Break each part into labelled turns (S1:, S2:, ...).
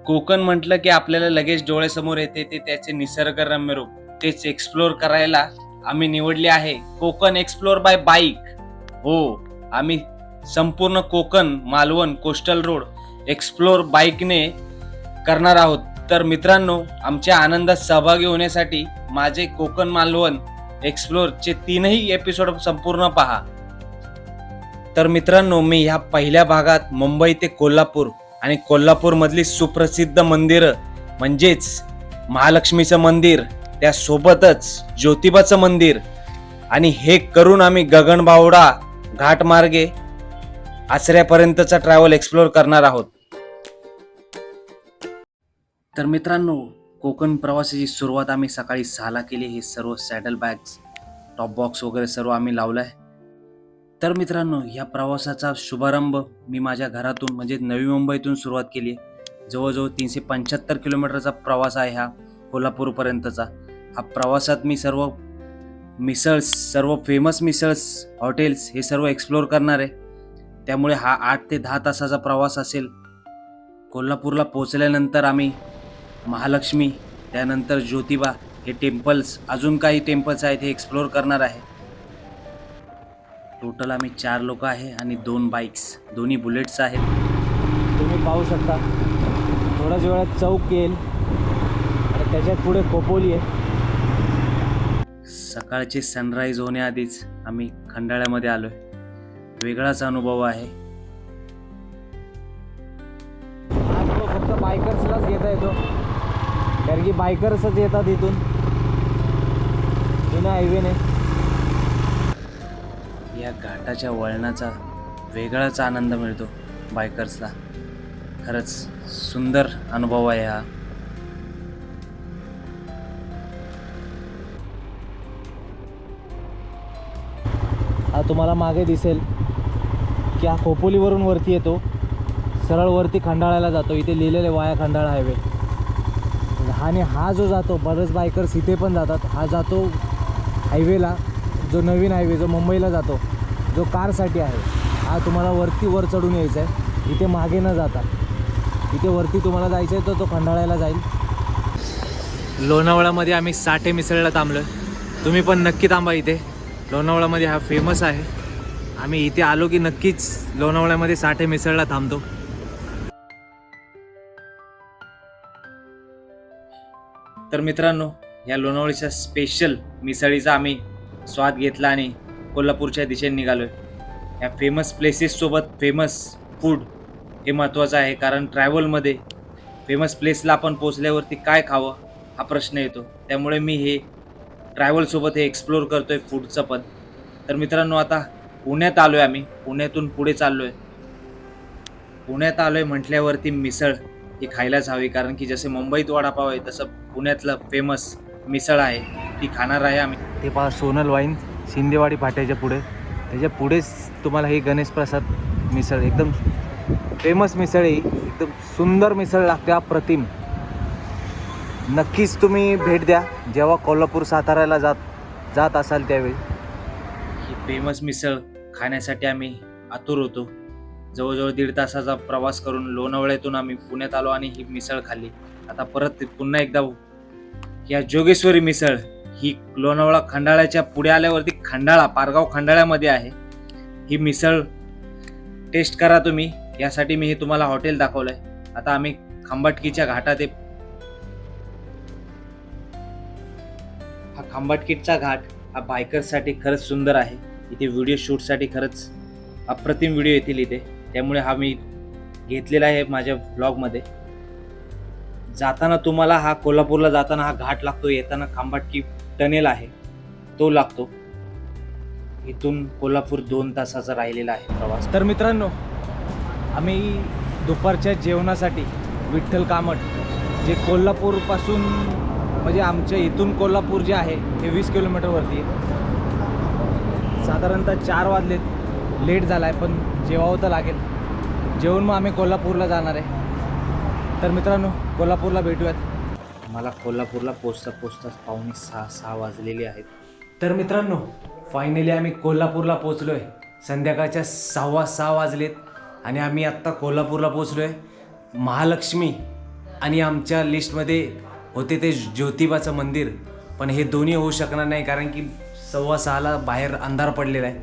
S1: कोकण म्हटलं की आपल्याला लगेच डोळ्यासमोर येते ते त्याचे निसर्गरम्य रूप. तेच एक्सप्लोर करायला आम्ही निवडले आहे कोकण एक्सप्लोर बाय बाईक. हो, आम्ही संपूर्ण Konkan Malvan coastal road explore बाईकने करणार आहोत. तर मित्रांनो, आमच्या आनंदात सहभागी होण्यासाठी माझे कोकण मालवण एक्सप्लोरचे 3ही एपिसोड संपूर्ण पहा. तर मित्रांनो, मी ह्या पहिल्या भागात मुंबई ते कोल्हापूर आणि कोल्हापूर मधली सुप्रसिद्ध मंदिरं म्हणजेच महालक्ष्मीचं मंदिर, त्यासोबतच ज्योतिबाचं मंदिर आणि हे करून आम्ही गगनबावडा घाट मार्गे आचऱ्यापर्यंतचा ट्रॅव्हल एक्सप्लोर करणार आहोत. तर मित्रांनो, कोकण प्रवासाची सुरुवात आम्ही सकाळी 6ला केली. हे सर्व सॅडल बॅग्स, टॉप बॉक्स वगैरे सर्व आम्ही लावलाय. तर मित्रांनो, या प्रवासाचा शुभारंभ मी माझ्या घरातून म्हणजे नवी मुंबईतून सुरुवात केली. जवळजवळ 375 किलोमीटरचा प्रवास आहे हा कोल्हापूरपर्यंतचा. हा प्रवासात मी सर्व मिसळ्स, सर्व फेमस मिसळ्स, हॉटेल्स हे सर्व एक्सप्लोर करणार आहे. त्यामुळे हा 8 ते 10 तासाचा प्रवास असेल. कोल्हापूरला पोहोचल्यानंतर आम्ही महालक्ष्मी, त्यानंतर ज्योतिबा हे टेम्पल्स, अजून काही टेम्पल्स आहेत हे एक्सप्लोर करणार आहे. टोटल आम्ही 4 लोक आहे आणि 2 बाईक्स, दोन्ही बुलेट्स आहेत.
S2: तुम्ही पाहू शकता. थोड्याच वेळात चौक येईल आणि त्याच्यात पुढे खोपोली आहे.
S1: सकाळचे सनराईज होण्याआधीच आम्ही खंडाळ्यामध्ये आलोय. वेगळाच अनुभव आहे.
S2: हा तो फक्त बायकर्सलाच घेता येतो, कारण की बायकर्सच येतात इथून जुन्या हायवेने.
S1: या घाटाच्या वळणाचा वेगळाच आनंद मिळतो बायकर्सला. खरंच सुंदर अनुभव आहे हा.
S2: हा तुम्हाला मागे दिसेल की हा खोपोलीवरून वरती येतो, सरळ वरती खंडाळ्याला जातो. इथे लिहिलेले वाया खंडाळा हायवे. आणि हा जो जातो, बरेच बायकर्स इथे पण जातात. हा जातो हायवेला, जो नवीन हायवे जो मुंबईला जातो, जो कारसाठी आहे. हा तुम्हाला वरती वर चढून यायचा आहे, इथे मागे न जाता. इथे वरती तुम्हाला जायचं आहे तर तो खंडाळ्याला जाईल. लोणावळ्यामध्ये आम्ही साठे मिसळला थांबलो. तुम्ही पण नक्की थांबा इथे. लोणावळ्यामध्ये हा फेमस आहे. आम्ही इथे आलो की नक्कीच लोणावळ्यामध्ये साठे मिसळला थांबतो.
S1: तर मित्रांनो, या लोणावळ्याच्या स्पेशल मिसळीचा आम्ही स्वाद घेतला आणि कोल्हापूरच्या दिशेने निघालोय. या फेमस प्लेसेस सोबत फेमस फूड हे महत्त्वाचं आहे, कारण ट्रॅव्हलमध्ये फेमस प्लेसला आपण पोचल्यावरती काय खावं हा प्रश्न येतो. त्यामुळे मी हे ट्रॅव्हलसोबत हे एक्सप्लोर करतोय फूडचं पण. तर मित्रांनो, आता पुण्यात आलोय आम्ही. पुण्यातून पुढे चाललोय. पुण्यात आलोय म्हटल्यावरती मिसळ ही खायलाच हवी, कारण की जसे मुंबईत वडापाव आहे तसं पुण्यातलं फेमस मिसळ आहे, ती खाणार आहे आम्ही.
S2: ते पहा, सोनल वाईन, शिंदेवाडी फाट्याच्या पुढे. त्याच्या पुढेच तुम्हाला ही गणेश प्रसाद मिसळ, एकदम फेमस मिसळ आहे. एकदम सुंदर मिसळ लागते, अप्रतिम. नक्कीच तुम्ही भेट द्या जेव्हा कोल्हापूर साताऱ्याला जात असाल त्यावेळी.
S1: ही फेमस मिसळ खाण्यासाठी आम्ही आतुर होतो. जवळजवळ 1.5 तासाचा प्रवास करून लोणावळ्यातून आम्ही पुण्यात आलो आणि ही मिसळ खाल्ली. आता परत पुन्हा एकदा या जोगेश्वरी मिसळ ही लोणावळा खंडाळ्याच्या पुढे आल्यावरती खंडाळा, पारगाव खंडाळ्यामध्ये आहे. ही मिसळ टेस्ट करा तुम्ही. यासाठी मी हे तुम्हाला हॉटेल दाखवलंय. आता आम्ही खंबाटकीच्या घाटात हा खंबाटकीचा घाट हा बायकर्ससाठी खरंच सुंदर आहे. इथे व्हिडिओ शूटसाठी खरंच अप्रतिम व्हिडिओ येतील इथे. त्यामुळे हा मी घेतलेला आहे माझ्या व्लॉगमध्ये. जाताना तुम्हाला हा कोल्हापूरला जाताना हा घाट लागतो, येताना खंबाटकी टनेल आहे तो लागतो. इथून कोल्हापूर 2 तासाचा राहिलेला आहे प्रवास.
S2: तर मित्रांनो, आम्ही दुपारच्या जेवणासाठी विठ्ठल कामट, जे कोल्हापूरपासून म्हणजे आमच्या इथून कोल्हापूर जे आहे हे 20 किलोमीटरवरती आहे. साधारणतः 4 वाजलेत. लेट झाला आहे पण जेवावं तर लागेल. जेवून मग आम्ही कोल्हापूरला जाणार आहे. तर मित्रांनो, कोल्हापूरला भेटूयात.
S1: मला कोल्हापूरला पोचताच 5:45-6 वाजलेले आहेत.
S2: तर मित्रांनो, फायनली आम्ही कोल्हापूरला पोचलो आहे. संध्याकाळच्या 6:15 वाजलेत आणि आम्ही आत्ता कोल्हापूरला पोचलो आहे. महालक्ष्मी
S1: आणि आमच्या लिस्टमध्ये होते ते ज्योतिबाचं मंदिर, पण हे दोन्ही होऊ शकणार नाही कारण की 6:15ला बाहेर अंधार पडलेला आहे.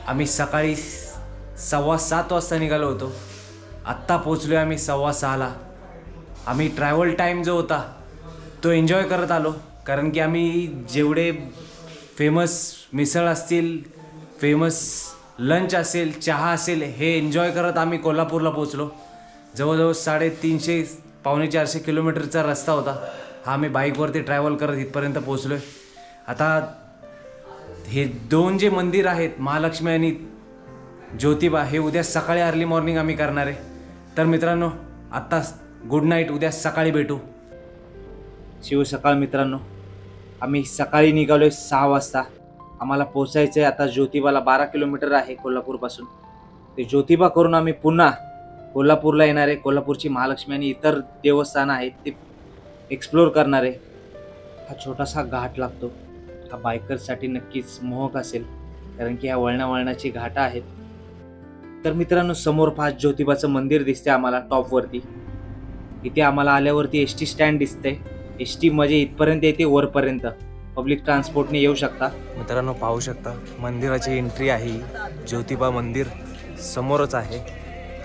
S1: आम्ही सकाळी 7:15 वाजता निघालो होतो. आत्ता पोचलो आहे आम्ही 6:15ला. आम्ही ट्रॅव्हल टाईम जो होता तो एन्जॉय करत आलो, कारण की आम्ही जेवढे फेमस मिसळ असतील, फेमस लंच असेल, चहा असेल, हे एन्जॉय करत आम्ही कोल्हापूरला पोचलो. जवळजवळ 350 पावणे 400 किलोमीटरचा रस्ता होता. हा आम्ही बाईकवरती ट्रॅव्हल करत इथपर्यंत पोचलो आहे. आता हे दोन जे मंदिर आहेत, महालक्ष्मी आणि ज्योतिबा, हे उद्या सकाळी अर्ली मॉर्निंग आम्ही करणार आहे. तर मित्रांनो, आत्ता गुड नाईट, उद्या सकाळी भेटू. शिव सकाळ मित्रांनो, आम्ही सकाळी निघालो आहे 6 वाजता. आम्हाला पोचायचं आहे आता ज्योतिबाला. 12 किलोमीटर आहे कोल्हापूरपासून. ते ज्योतिबा करून आम्ही पुन्हा कोल्हापूरला येणार आहे. कोल्हापूरची महालक्ष्मी आणि इतर देवस्थानं आहेत ते एक्सप्लोर करणार आहे. हा छोटासा घाट लागतो, हा बायकर्ससाठी नक्कीच मोहक असेल, कारण की ह्या वळणावळणाची घाटं आहेत. तर मित्रांनो, समोर 5 ज्योतिबाचं मंदिर दिसते आम्हाला टॉपवरती. इथे आम्हाला आल्यावरती एस.टी स्टँड दिसते. एस.टी म्हणजे इथपर्यंत येते, वरपर्यंत पब्लिक ट्रान्सपोर्टने येऊ शकता. मित्रांनो, पाहू शकता मंदिराची एंट्री आहे. ज्योतिबा मंदिर समोरच आहे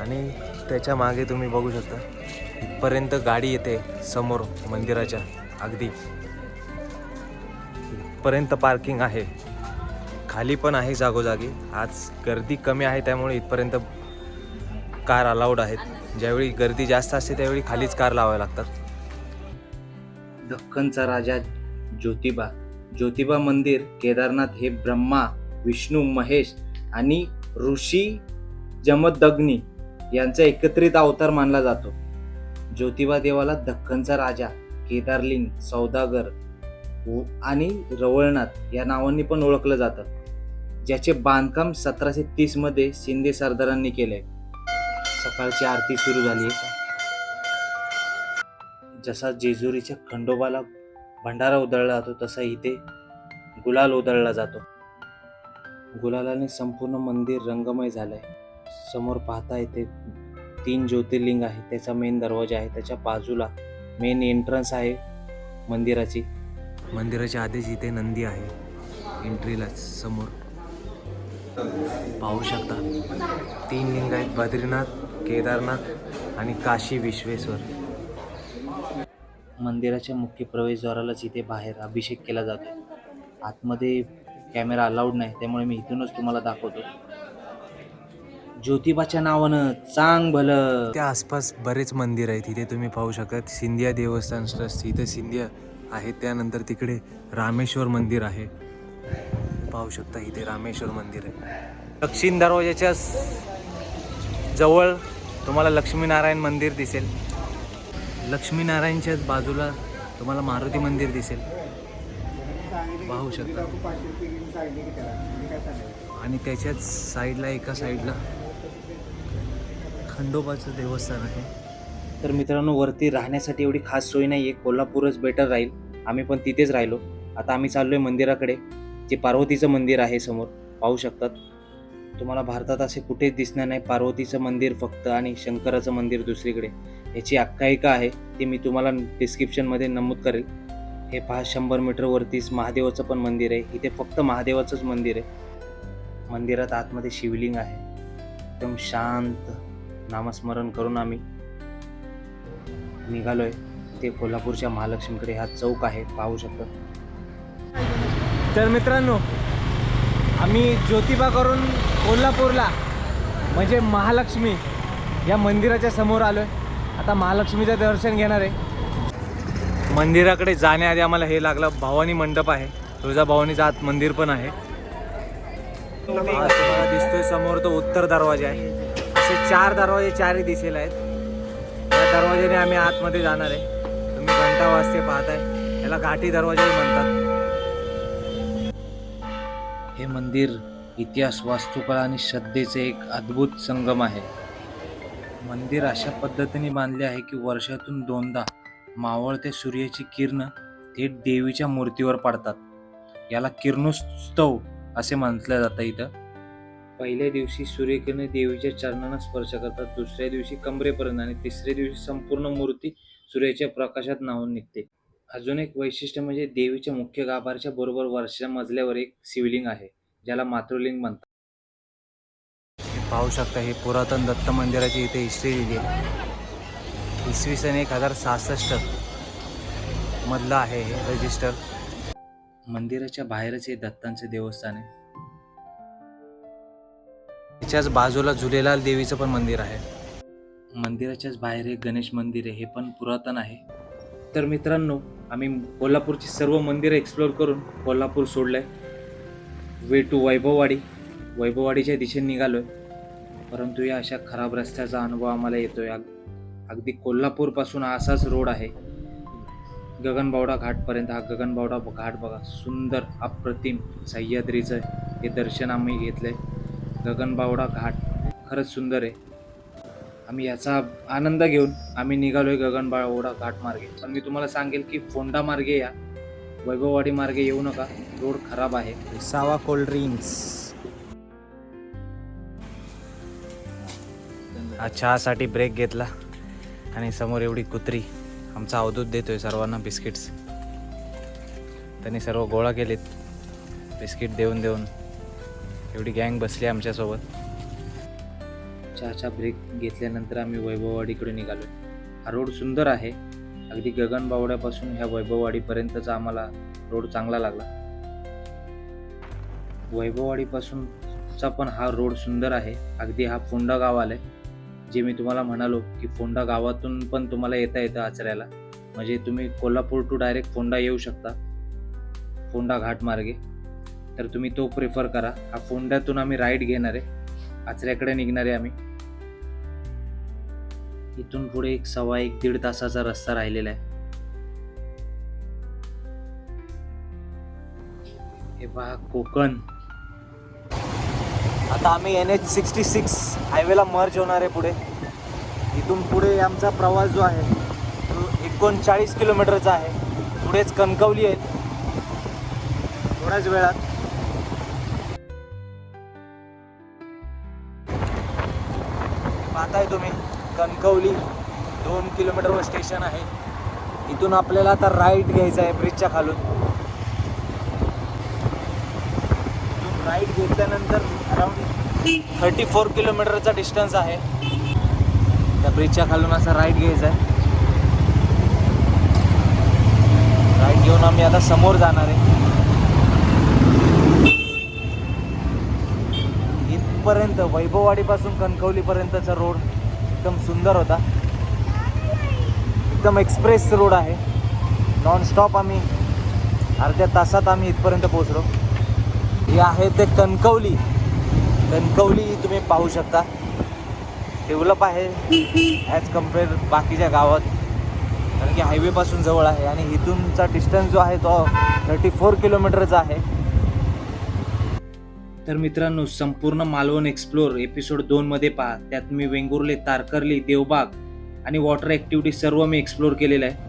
S1: आणि त्याच्या मागे तुम्ही बघू शकता इथपर्यंत गाडी येते. समोर मंदिराच्या अगदी इथपर्यंत पार्किंग आहे. खाली पण आहे जागोजागी. आज गर्दी कमी आहे त्यामुळे इथपर्यंत कार अलाउड आहेत. ज्यावेळी गर्दी जास्त असते त्यावेळी खालीच कार लावाव्या लागतात. दख्खनचा राजा ज्योतिबा. ज्योतिबा मंदिर केदारनाथ हे ब्रह्मा, विष्णू, महेश आणि ऋषी जमदग्नी यांचा एकत्रित अवतार मानला जातो. ज्योतिबा देवाला दख्खनचा राजा, केदारलिंग, सौदागर आणि रवळनाथ या नावांनी पण ओळखलं जातं, ज्याचे बांधकाम 1730 मध्ये शिंदे सरदारांनी केले. सकाळची आरती सुरू झाली. जसा जेजुरीच्या खंडोबाला भंडारा उधळला जातो तसा इथे गुलाल उधळला जातो. गुलालाने संपूर्ण मंदिर रंगमय झालंय. समोर पाहता येते 3 ज्योतिर्लिंग आहे. त्याचा मेन दरवाजा आहे, त्याच्या बाजूला मेन एंट्रन्स आहे मंदिराची. मंदिराच्या आधीच इथे नंदी आहे एंट्रीला समोर. पाहू शकता 3 लिंग आहेत, बद्रीनाथ, केदारनाथ आणि काशी विश्वेश्वर. मंदिराच्या मुख्य प्रवेशद्वारालाच इथे बाहेर अभिषेक केला जातो. आतमध्ये कॅमेरा अलाउड नाही, त्यामुळे मी इथूनच तुम्हाला दाखवतो. ज्योतिबाच्या नावानं चांग भलं. त्या आसपास बरेच मंदिर आहेत. इथे तुम्ही पाहू शकता सिंधिया देवस्थान ट्रस्ट, इथे सिंधिया आहे. त्यानंतर तिकडे रामेश्वर मंदिर आहे. पाहू शकता इथे रामेश्वर मंदिर आहे. दक्षिण दरवाजाच्या जवळ तुम्हाला लक्ष्मीनारायण मंदिर दिसेल. लक्ष्मीनारायणच्याच बाजूला तुम्हाला मारुती मंदिर दिसेल, पाहू शकता. आणि त्याच्याच साईडला, एका साईडला खंडोबाचं देवस्थान आहे. तर मित्रांनो, वरती राहण्यासाठी एवढी खास सोय नाही आहे. कोल्हापूरच बेटर राहील. आम्ही पण तिथेच राहिलो. आता आम्ही चाललोय मंदिराकडे, जे पार्वतीचं मंदिर आहे समोर. पाहू शकतात तुम्हाला भारतात असे कुठेच दिसणार नाही पार्वतीचं मंदिर फक्त आणि शंकराचं मंदिर दुसरीकडे. याची आख्यायिका आहे, ती मी तुम्हाला डिस्क्रिप्शनमध्ये नमूद करेल. हे 100 मीटर वरतीच महादेवाचं पण मंदिर आहे. इथे फक्त महादेवाचंच मंदिर आहे. मंदिरात आतमध्ये शिवलिंग आहे. एकदम शांत नामस्मरण करून आम्ही निघालोय ते कोल्हापूरच्या महालक्ष्मीकडे. हा चौक आहे, पाहू शकता. तर मित्रांनो, आम्ही ज्योतिबा करून कोल्हापूरला म्हणजे महालक्ष्मी या मंदिराच्या समोर आलोय. आता महालक्ष्मीचं दर्शन घेणार आहे. मंदिराकडे जाण्याआधी आम्हाला हे लागलं, भवानी मंडप आहे. तुळजाभवानीचं आत मंदिर पण आहे. तुम्हाला दिसतोय समोर तो उत्तर दरवाजा आहे. असे 4 दरवाजे, 4ही दिसेल आहेत. या दरवाजाने आम्ही आतमध्ये जाणार आहे. तुम्ही घंटा वाजते पाहताय, याला घाटी दरवाजाही म्हणतात. हे मंदिर इतिहास, वास्तुकला आणि श्रद्धेचे एक अद्भुत संगम आहे. मंदिर अशा पद्धतीने बांधले आहे की वर्षातून 2दा मावळते सूर्याची किरण थेट देवीच्या मूर्तीवर पडतात. याला किरणोत्सव असे म्हटलं जातं इथं. पहिल्या दिवशी सूर्यकिरणे देवीच्या चरणांना स्पर्श करतात, दुसऱ्या दिवशी कमरेपर्यंत आणि तिसऱ्या दिवशी संपूर्ण मूर्ती सूर्याच्या प्रकाशात न्हाऊन निघते. अजून एक वैशिष्ट्य म्हणजे देवीच्या मुख्य गाभाऱ्याच्या बरोबर वरच्या मजल्यावर एक शिवलिंग आहे, ज्याला मातृलिंग म्हणतात.
S2: पाहू शकता हे पुरातन दत्त मंदिराची इथे हिस्ट्री दिली आहे. इसवी सन 1066 मधलं आहे हे रजिस्टर.
S1: मंदिराच्या बाहेरच हे दत्तांचे देवस्थान आहे.
S2: त्याच्याच बाजूला झुलेलाल देवीचं पण मंदिर आहे.
S1: मंदिराच्याच बाहेर एक गणेश मंदिर आहे, हे पण पुरातन आहे. तर मित्रांनो, आम्ही कोल्हापूरची सर्व मंदिरं एक्सप्लोर करून कोल्हापूर सोडलंय. वे टू वैभववाडीच्या दिशेने निघालोय. परंतु या अशा खराब रस्त्याचा अनुभव आम्हाला येतोय. अगदी कोल्हापूरपासून असाच रोड आहे गगनबावडा घाटपर्यंत. हा गगनबावडा घाट बघा, सुंदर अप्रतिम सह्याद्रीचं हे दर्शन आम्ही घेतलंय. गगनबावडा घाट खरंच सुंदर आहे. आम्ही याचा आनंद घेऊन आम्ही निघालोय गगनबावडा घाट मार्गे. पण मी तुम्हाला सांगेल की फोंडा मार्गे या, वैभववाडी मार्गे येऊ नका, रोड खराब आहे.
S2: सावा कोल्ड ड्रिंक्स. चहासाठी ब्रेक घेतला आणि समोर एवढी कुत्री आमचा अवधूत देतोय सर्वांना बिस्किट्स. त्यांनी सर्व गोळा केलेत बिस्किट देऊन देऊन. एवढी गँग बसली आमच्यासोबत.
S1: चहाचा ब्रेक घेतल्यानंतर आम्ही वैभववाडीकडे निघालो. हा रोड सुंदर आहे. अगदी गगनबावड्यापासून ह्या वैभववाडीपर्यंतचा आम्हाला रोड चांगला लागला. वैभववाडीपासूनचा पण हा रोड सुंदर आहे. अगदी हा फोंडा गाव आलाय, जे मी तुम्हाला म्हणालो की फोंडा गावातून पण तुम्हाला येता येतं आचऱ्याला. म्हणजे तुम्ही कोल्हापूर टू डायरेक्ट फोंडा येऊ शकता फोंडा घाट मार्गे. तर तुम्ही तो प्रिफर करा. हा फोंड्यातून आम्ही राईड घेणार आहे, आचऱ्याकडे निघणार आहे आम्ही. इथून पुढे 1.25-1.5 तासाचा रस्ता राहिलेला आहे. हे पहा कोकण.
S2: आता आम्ही NH66 हायवेला मर्ज होणार आहे पुढे. इथून पुढे आमचा प्रवास जो आहे तो 39 किलोमीटरचा आहे. पुढेच कणकवली आहे थोड्याच वेळात. पाहताय तुम्ही कणकवली 2 किलोमीटरवर स्टेशन आहे. इथून आपल्याला आता राईट घ्यायचा आहे ब्रिजच्या खालून. इथून राईट घेतल्यानंतर अराउंड 34 किलोमीटरचा डिस्टन्स आहे. त्या ब्रिजच्या खालून असा राईट घ्यायचा आहे. राईट घेऊन आम्ही आता समोर जाणार आहे. इथपर्यंत वैभववाडीपासून कणकवलीपर्यंतचा रोड एकदम सुंदर होता. एकदम एक्सप्रेस रोड आहे. नॉनस्टॉप आम्ही अर्ध्या तासात आम्ही इथपर्यंत पोहोचलो. हे आहे ते कणकवली. कणकवली तुम्ही पाहू शकता डेव्हलप आहे ॲज कम्पेअर बाकीच्या गावात, कारण की हायवेपासून जवळ आहे. आणि इथूनचा डिस्टन्स जो आहे तो 34 किलोमीटरचा आहे.
S1: तर मित्रांनो, संपूर्ण मालवण एक्सप्लोर एपिसोड 2 मध्ये पहा. त्यात मी वेंगुर्ले, तारकर्ली, देवबाग आणि वॉटर ॲक्टिव्हिटी सर्व मी एक्सप्लोर केलेलं आहे.